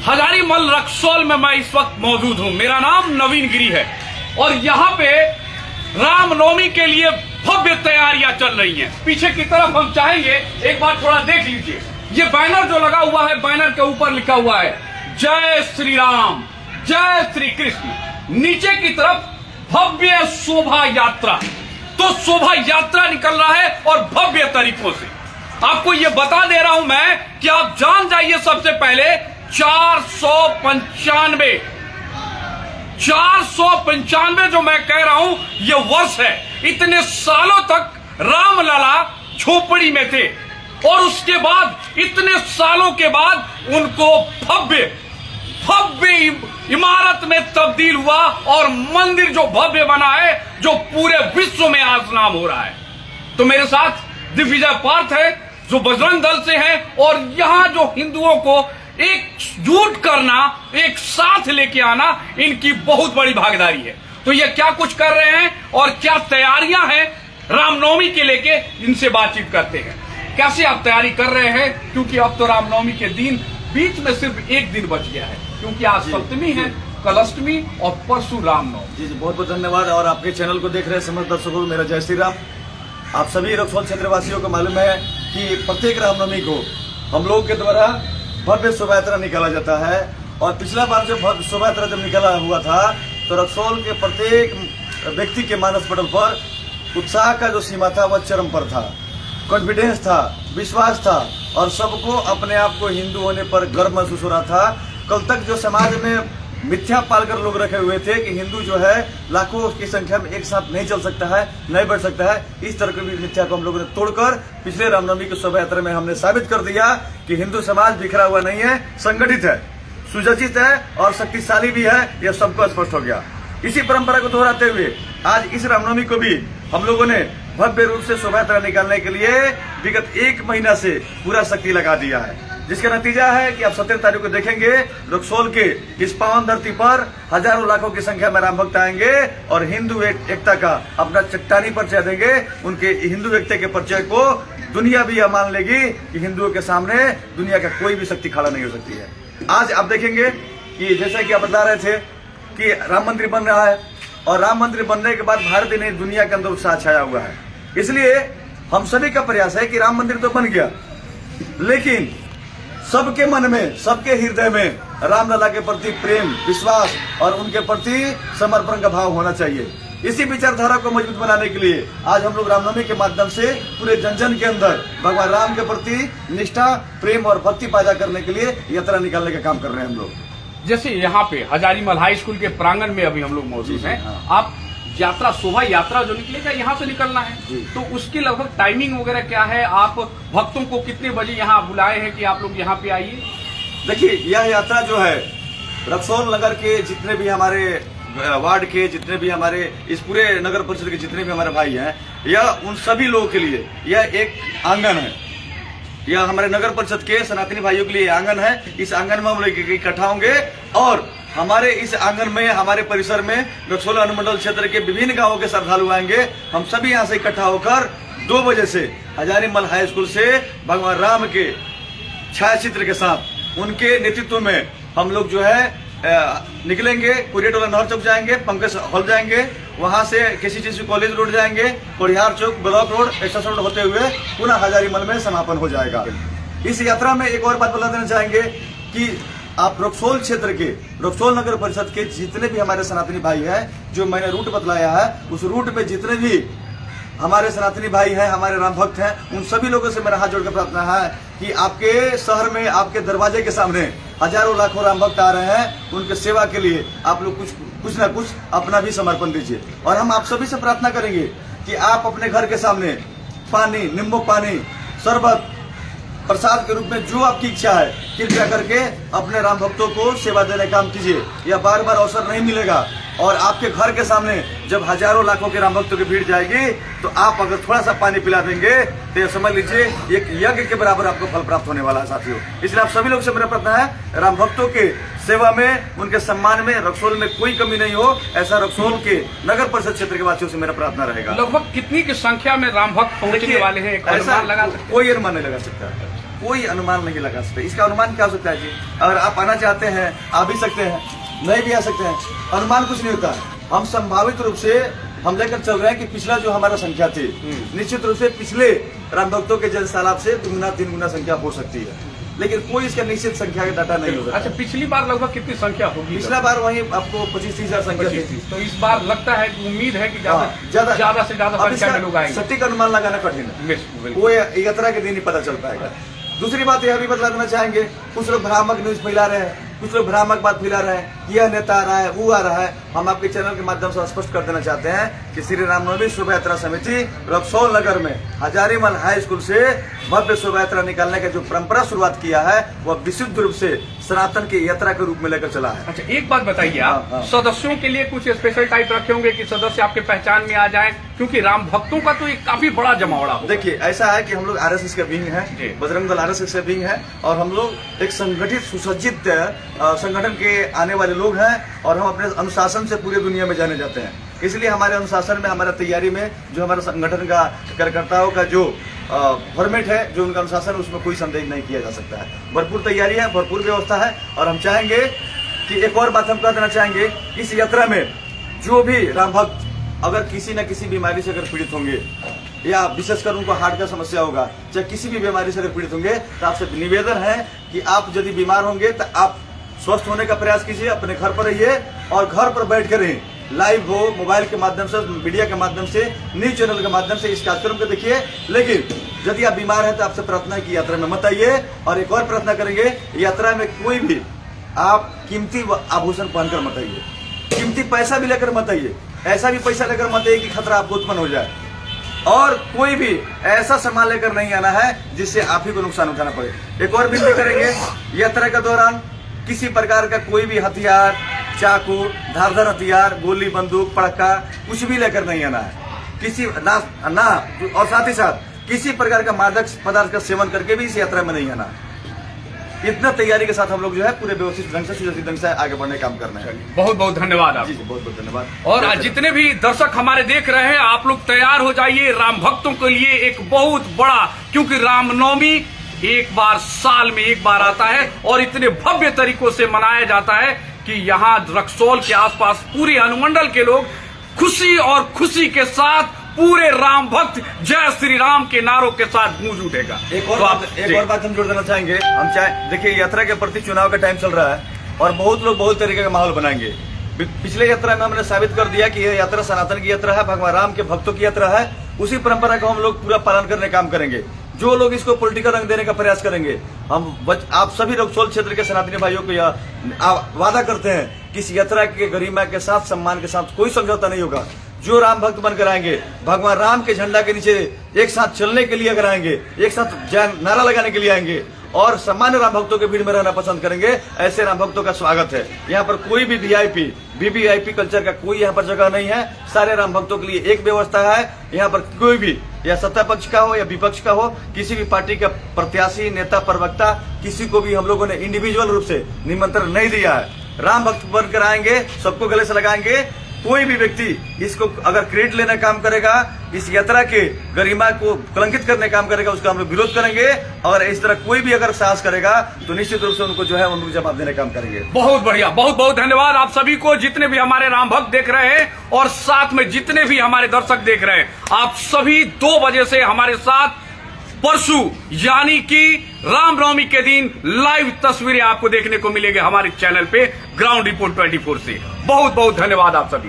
हजारीमल रक्सौल में मैं इस वक्त मौजूद हूं। मेरा नाम नवीन गिरी है और यहाँ पे रामनवमी के लिए भव्य तैयारियां चल रही हैं। पीछे की तरफ हम चाहेंगे एक बार थोड़ा देख लीजिए। ये बैनर जो लगा हुआ है, बैनर के ऊपर लिखा हुआ है जय श्री राम, जय श्री कृष्ण। नीचे की तरफ भव्य शोभा यात्रा, तो शोभा यात्रा निकल रहा है और भव्य तरीकों से। आपको ये बता दे रहा हूं मैं कि आप जान जाइए सबसे पहले 495 जो मैं कह रहा हूं ये वर्ष है। इतने सालों तक रामलला झोपड़ी में थे और उसके बाद इतने सालों के बाद उनको भव्य इमारत में तब्दील हुआ और मंदिर जो भव्य बना है, जो पूरे विश्व में आज नाम हो रहा है। तो मेरे साथ दिग्विजय पार्थ है जो बजरंग दल से है और यहां जो हिंदुओं को एकजुट करना, एक साथ लेके आना, इनकी बहुत बड़ी भागीदारी है। तो ये क्या कुछ कर रहे हैं और क्या तैयारियां हैं रामनवमी के लेके, इनसे बातचीत करते हैं। कैसे आप तैयारी कर रहे हैं, क्योंकि अब तो रामनवमी के दिन बीच में सिर्फ एक दिन बच गया है, क्योंकि आज सप्तमी है, कल अष्टमी और परसों रामनवमी। जी बहुत बहुत धन्यवाद। और आपके चैनल को देख रहे समस्त दर्शकों को मेरा जय श्री राम। आप सभी रक्सौल क्षेत्र वासियों को मालूम है कि प्रत्येक रामनवमी को हम लोग के द्वारा भव्य शोभा यात्रा निकाला जाता है। और पिछला बार जो भव्य शोभा यात्रा जब निकाला हुआ था तो रक्सौल के प्रत्येक व्यक्ति के मानस पटल पर उत्साह का जो सीमा था वह चरम पर था। कॉन्फिडेंस था, विश्वास था और सबको अपने आप को हिंदू होने पर गर्व महसूस हो रहा था। कल तक जो समाज में मिथ्या पालकर लोग रखे हुए थे कि हिंदू जो है लाखों की संख्या में एक साथ नहीं चल सकता है, नहीं बढ़ सकता है, इस तरह की मिथ्या को हम लोगों ने तोड़कर पिछले रामनवमी की शोभा यात्रा में हमने साबित कर दिया कि हिंदू समाज बिखरा हुआ नहीं है, संगठित है, सुसज्जित है और शक्तिशाली भी है। यह सबको स्पष्ट हो गया। इसी परंपरा को दोहराते हुए आज इस रामनवमी को भी हम लोगों ने भव्य रूप से शोभा यात्रा निकालने के लिए विगत 1 महीना से पूरा शक्ति लगा दिया है, जिसका नतीजा है कि आप 17 तारीख को देखेंगे रक्सौल के इस पावन धरती पर हजारों लाखों की संख्या में राम भक्त आएंगे और हिंदू एकता का अपना चट्टानी परिचय देंगे। उनके हिंदू एकता के परिचय को दुनिया भी यह मान लेगी कि हिंदुओं के सामने दुनिया का कोई भी शक्ति खड़ा नहीं हो सकती है। आज आप देखेंगे कि जैसा कि आप बता रहे थे कि राम मंदिर बन रहा है और राम मंदिर बनने के बाद भारत ही नहीं दुनिया के अंदर उत्साह छाया हुआ है। इसलिए हम सभी का प्रयास है कि राम मंदिर तो बन गया, लेकिन सबके मन में, सबके हृदय में रामलला के प्रति प्रेम, विश्वास और उनके प्रति समर्पण का भाव होना चाहिए। इसी विचारधारा को मजबूत बनाने के लिए आज हम लोग रामनवमी के माध्यम से पूरे जन जन के अंदर भगवान राम के प्रति निष्ठा, प्रेम और भक्ति पैदा करने के लिए यात्रा निकालने का काम कर रहे हैं हम लोग। जैसे यहाँ पे हजारीमल हाई स्कूल के प्रांगण में अभी हम लोग मौजूद हैं। हाँ। आप यात्रा, शोभा यात्रा जो निकलेगा यहाँ से निकलना है, तो उसकी लगभग टाइमिंग वगैरह क्या है? आप भक्तों को कितने बजे यहाँ बुलाए हैं कि आप लोग यहाँ पे आइए? देखिए, यह यात्रा जो है रक्सौल नगर के जितने भी हमारे वार्ड के, जितने भी हमारे इस पूरे नगर परिषद के जितने भी हमारे भाई हैं, यह उन सभी लोगों के लिए यह एक आंगन है। यह हमारे नगर परिषद के सनातनी भाइयों के लिए आंगन है। इस आंगन में हम लोग इकट्ठा होंगे और हमारे इस आंगन में, हमारे परिसर में रक्सौल अनुमंडल क्षेत्र के विभिन्न गांवों के श्रद्धालु आएंगे। हम सभी यहाँ से इकट्ठा होकर 2 बजे से हजारीमल हाई स्कूल से भगवान राम के छायाचित्र के साथ उनके नेतृत्व में हम लोग जो है निकलेंगे। कुरियटोला नहर चौक जाएंगे, पंकज हॉल जाएंगे, वहां से केसीटीसी कॉलेज रोड जाएंगे, कोड़िहार चौक, ब्लॉक रोड, एक्सेस रोड होते हुए पुनः हजारीमल में समापन हो जाएगा। इस यात्रा में एक और बात बता देना चाहेंगे कि आप रक्सौल क्षेत्र के, रक्सौल नगर परिषद के जितने भी हमारे सनातनी भाई हैं, जो मैंने रूट बतलाया है, उस रूट पे जितने भी हमारे सनातनी भाई हैं, हमारे राम भक्त हैं, उन सभी लोगों से मेरा हाथ जोड़कर प्रार्थना है कि आपके शहर में, आपके दरवाजे के सामने हजारों लाखों राम भक्त आ रहे हैं। उनके सेवा के लिए आप लोग कुछ ना कुछ अपना भी समर्पण दीजिए। और हम आप सभी से प्रार्थना करेंगे कि आप अपने घर के सामने पानी, नींबू पानी, शरबत, प्रसाद के रूप में जो आपकी इच्छा है, कृपया करके अपने राम भक्तों को सेवा देने का काम कीजिए। यह बार बार अवसर नहीं मिलेगा और आपके घर के सामने जब हजारों लाखों के राम भक्तों की भीड़ जाएगी तो आप अगर थोड़ा सा पानी पिला देंगे तो ये समझ लीजिए एक यज्ञ के बराबर आपको फल प्राप्त होने वाला है साथियों। इसलिए आप सभी लोग से मेरा प्रार्थना है, राम भक्तों के सेवा में, उनके सम्मान में रक्सौल में कोई कमी नहीं हो, ऐसा रक्सौल के नगर परिषद क्षेत्र के वासियों से मेरा प्रार्थना रहेगा। लगभग कितनी की संख्या में राम भक्त पहुंचने वाले हैं? ऐसा कोई अनुमान नहीं लगा सकता है। कोई अनुमान नहीं लगा सकते। इसका अनुमान क्या हो सकता है जी? अगर आप आना चाहते हैं आ भी सकते हैं, नहीं भी आ सकते हैं, अनुमान कुछ नहीं होता। हम संभावित रूप से हम लेकर चल रहे हैं कि पिछला जो हमारा संख्या थी, निश्चित रूप से पिछले राम भक्तों के जल तालाब से 2 गुना 3 गुना संख्या हो सकती है, लेकिन कोई इसका निश्चित संख्या का डाटा नहीं होगा। अच्छा, पिछली बार लगभग कितनी संख्या होगी? पिछला बार वही आपको 25-30 हजार संख्या थी। तो इस बार लगता है कि उम्मीद है कि ज्यादा से ज्यादा संख्या में लोग आएंगे। सटीक अनुमान लगाना कठिन है, वो यात्रा के दिन ही पता चल पाएगा। दूसरी बात यह भी बता देना चाहेंगे, कुछ लोग भ्रामक न्यूज फैला रहे हैं, कुछ लोग भ्रामक बात फैला रहे हैं, यह नेता आ रहा है, वो आ रहा है। हम आपके चैनल के माध्यम से स्पष्ट कर देना चाहते हैं कि श्री रामनवमी शोभा यात्रा समिति रक्सौल नगर में हजारीमल हाई स्कूल से भव्य शोभा यात्रा निकालने का जो परंपरा शुरुआत किया है, वह विशुद्ध रूप से सनातन की यात्रा के रूप में लेकर चला है। अच्छा, एक बात बताइए आप, सदस्यों के लिए कुछ स्पेशल टाइप रखे होंगे कि सदस्य आपके पहचान में आ जाए, क्योंकि राम भक्तों का तो एक काफी बड़ा जमावड़ा होगा। देखिए, ऐसा है कि हम लोग आरएसएस का विंग है, बजरंग दल आरएसएस का विंग है, और हम लोग एक संगठित सुसज्जित संगठन के आने वाले लोग हैं, और हम अपने अनुशासन से पूरी दुनिया में जाने जाते हैं। इसलिए हमारे अनुशासन में, हमारा तैयारी में, जो हमारा संगठन का कार्यकर्ताओं का जो फॉर्मेट है, जो उनका अनुशासन, उसमें कोई संदेह नहीं किया जा सकता है। भरपूर तैयारी है, भरपूर व्यवस्था है, और हम चाहेंगे कि एक और बात हम कह देना चाहेंगे, इस यात्रा में जो भी राम भक्त अगर किसी न किसी बीमारी से अगर पीड़ित होंगे, या विशेषकर उनको हार्ट का समस्या होगा, चाहे किसी भी बीमारी से अगर पीड़ित होंगे, तो आपसे निवेदन है कि आप यदि बीमार होंगे तो आप स्वस्थ होने का प्रयास कीजिए, अपने घर पर रहिए, और घर पर बैठ कर रहिए, लाइव हो, मोबाइल के माध्यम से, मीडिया के माध्यम से, न्यूज चैनल के माध्यम से इस कार्यक्रम को देखिए। लेकिन यदि आप बीमार हैं तो आपसे प्रार्थना है कि यात्रा में मत आइए। और एक और प्रार्थना करेंगे, यात्रा में कोई भी आप कीमती आभूषण पहनकर मत आइए, कीमती पैसा भी लेकर मत आइए, ऐसा भी पैसा लेकर मत आइए कि खतरा आपको उत्पन्न हो जाए, और कोई भी ऐसा सामान लेकर नहीं आना है जिससे आप ही को नुकसान उठाना पड़े। एक और विनती करेंगे, यात्रा के दौरान किसी प्रकार का कोई भी हथियार, चाकू, धारदार हथियार, गोली, बंदूक, पड़ाका कुछ भी लेकर नहीं आना है, किसी ना और साथ ही साथ किसी प्रकार का मादक पदार्थ का सेवन करके भी इस यात्रा में नहीं आना। इतना तैयारी के साथ हम लोग जो है पूरे व्यवस्थित ढंग से, सुव्यवस्थित ढंग से आगे बढ़ने का काम करना है। बहुत बहुत धन्यवाद आपको। जी, बहुत बहुत धन्यवाद। और जितने भी दर्शक हमारे देख रहे हैं, आप लोग तैयार हो जाइए राम भक्तों के लिए एक बहुत बड़ा, क्योंकि रामनवमी एक बार साल में एक बार आता है, और इतने भव्य तरीकों से मनाया जाता है कि यहाँ रक्सौल के आसपास पूरे अनुमंडल के लोग खुशी और खुशी के साथ पूरे राम भक्त जय श्री राम के नारों के साथ गूंज उठेगा। एक और बात हम जोड़ देना चाहेंगे, हम चाहे देखिए, यात्रा के प्रति चुनाव का टाइम चल रहा है, और बहुत लोग बहुत तरीके का माहौल बनाएंगे। पिछले यात्रा में हमने साबित कर दिया कि यह यात्रा सनातन की यात्रा है, भगवान राम के भक्तों की यात्रा है। उसी परंपरा को हम लोग पूरा पालन करने का काम करेंगे। जो लोग इसको पॉलिटिकल रंग देने का प्रयास करेंगे, हम आप सभी रक्सौल क्षेत्र के सनातनी भाइयों को यह वादा करते हैं कि इस यात्रा के गरिमा के साथ, सम्मान के साथ कोई समझौता नहीं होगा। जो राम भक्त बनकर आएंगे, भगवान राम के झंडा के नीचे एक साथ चलने के लिए अगर आएंगे, एक साथ नारा लगाने के लिए आएंगे, और सामान्य राम भक्तों के भीड़ में रहना पसंद करेंगे, ऐसे राम भक्तों का स्वागत है। यहाँ पर कोई भी वीवीआईपी कल्चर का कोई यहाँ पर जगह नहीं है। सारे राम भक्तों के लिए एक व्यवस्था है। यहाँ पर कोई भी, या सत्ता पक्ष का हो या विपक्ष का हो, किसी भी पार्टी का प्रत्याशी, नेता, प्रवक्ता, किसी को भी हम लोगों ने इंडिविजुअल रूप से निमंत्रण नहीं दिया है। राम भक्त बनकर आएंगे, सबको गले से लगाएंगे। कोई भी व्यक्ति इसको अगर क्रेडिट लेने काम करेगा, इस यात्रा के गरिमा को कलंकित करने काम करेगा, उसका हम लोग विरोध करेंगे। और इस तरह कोई भी अगर साहस करेगा तो निश्चित रूप से उनको जो है उनको जवाब देने काम करेंगे। बहुत बढ़िया, बहुत बहुत धन्यवाद आप सभी को, जितने भी हमारे राम भक्त देख रहे हैं, और साथ में जितने भी हमारे दर्शक देख रहे हैं। आप सभी 2 बजे से हमारे साथ परसों यानी कि रामनवमी के दिन लाइव तस्वीरें आपको देखने को मिलेगी हमारे चैनल पे ग्राउंड रिपोर्ट 24 से। बहुत बहुत धन्यवाद आप सभी।